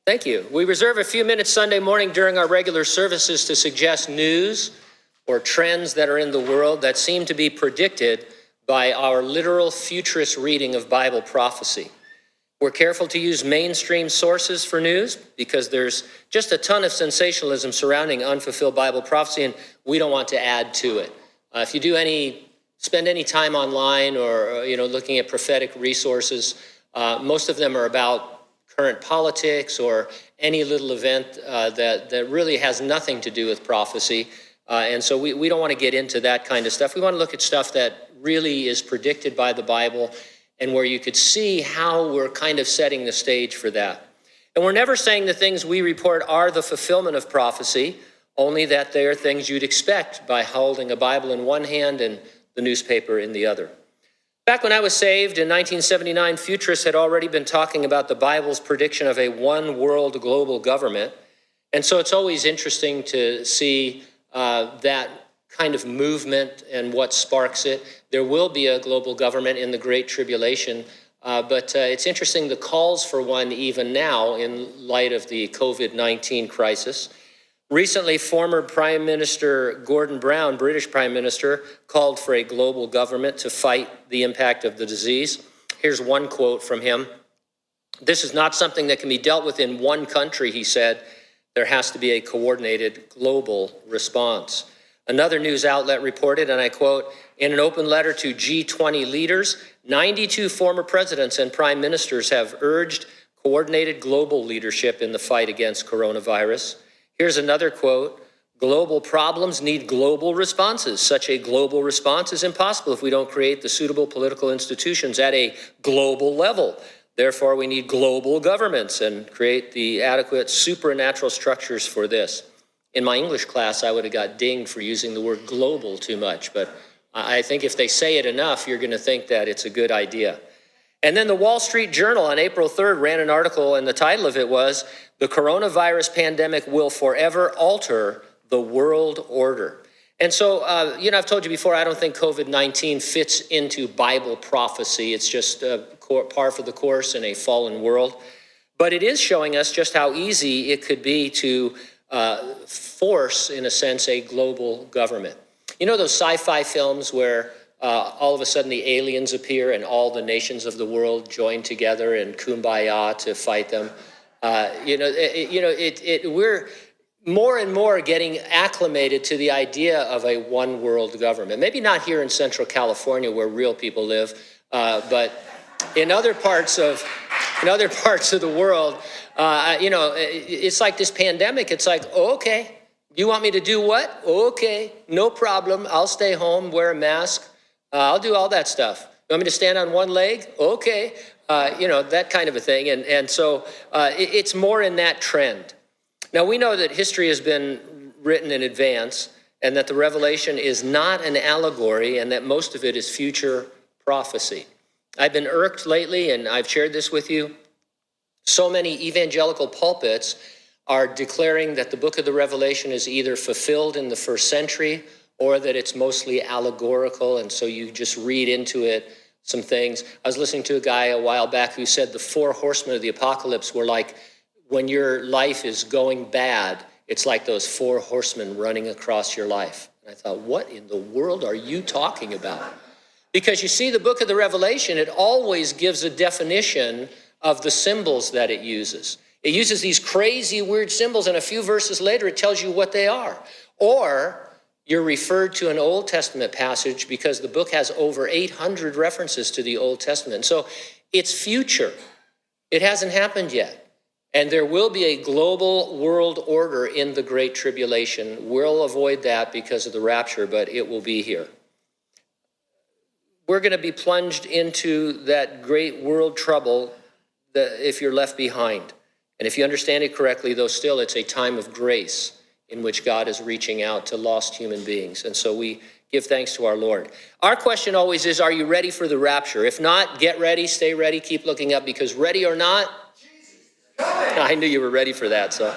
Thank you. We reserve a few minutes Sunday morning during our regular services to suggest news or trends that are in the world that seem to be predicted by our literal futurist reading of Bible prophecy. We're careful to use mainstream sources for news because there's just a ton of sensationalism surrounding unfulfilled Bible prophecy, and we don't want to add to it. If you spend any time online or looking at prophetic resources, most of them are about current politics or any little event that really has nothing to do with prophecy. And so we don't want to get into that kind of stuff. We want to look at stuff that really is predicted by the Bible and where you could see how we're kind of setting the stage for that. And we're never saying the things we report are the fulfillment of prophecy, only that they are things you'd expect by holding a Bible in one hand and the newspaper in the other. Back when I was saved in 1979, futurists had already been talking about the Bible's prediction of a one world global government. And so it's always interesting to see that kind of movement and what sparks it. There will be a global government in the Great Tribulation, but it's interesting the calls for one even now in light of the COVID-19 crisis. Recently, former Prime Minister Gordon Brown, British Prime Minister, called for a global government to fight the impact of the disease. Here's one quote from him. "This is not something that can be dealt with in one country," he said. "There has to be a coordinated global response." Another news outlet reported, and I quote, "In an open letter to G20 leaders, 92 former presidents and prime ministers have urged coordinated global leadership in the fight against coronavirus." Here's another quote, "Global problems need global responses. Such a global response is impossible if we don't create the suitable political institutions at a global level. Therefore, we need global governments and create the adequate supernatural structures for this." In my English class, I would have got dinged for using the word global too much, but I think if they say it enough, you're going to think that it's a good idea. And then the Wall Street Journal on April 3rd ran an article, and the title of it was, "The Coronavirus Pandemic Will Forever Alter the World Order." And so, I've told you before, I don't think COVID-19 fits into Bible prophecy. It's just par for the course in a fallen world. But it is showing us just how easy it could be to force, in a sense, a global government. You know those sci-fi films where all of a sudden the aliens appear and all the nations of the world join together in kumbaya to fight them? We're more and more getting acclimated to the idea of a one world government. Maybe not here in Central California where real people live, but in other parts of the world, it's like this pandemic. It's like, okay, you want me to do what? Okay, no problem. I'll stay home, wear a mask. I'll do all that stuff. You want me to stand on one leg? Okay, that kind of a thing. And so it's more in that trend. Now, we know that history has been written in advance and that the Revelation is not an allegory and that most of it is future prophecy. I've been irked lately, and I've shared this with you. So many evangelical pulpits are declaring that the book of the Revelation is either fulfilled in the first century or that it's mostly allegorical, and so you just read into it some things. I was listening to a guy a while back who said the four horsemen of the apocalypse were like when your life is going bad, it's like those four horsemen running across your life. And I thought, what in the world are you talking about? Because you see, the book of the Revelation, it always gives a definition of the symbols that it uses. It uses these crazy, weird symbols, and a few verses later, it tells you what they are. Or you're referred to an Old Testament passage because the book has over 800 references to the Old Testament. So it's future. It hasn't happened yet. And there will be a global world order in the Great Tribulation. We'll avoid that because of the rapture, but it will be here. We're going to be plunged into that great world trouble if you're left behind. And if you understand it correctly, though still it's a time of grace in which God is reaching out to lost human beings. And so we give thanks to our Lord. Our question always is, are you ready for the rapture? If not, get ready, stay ready, keep looking up, because ready or not, I knew you were ready for that. So.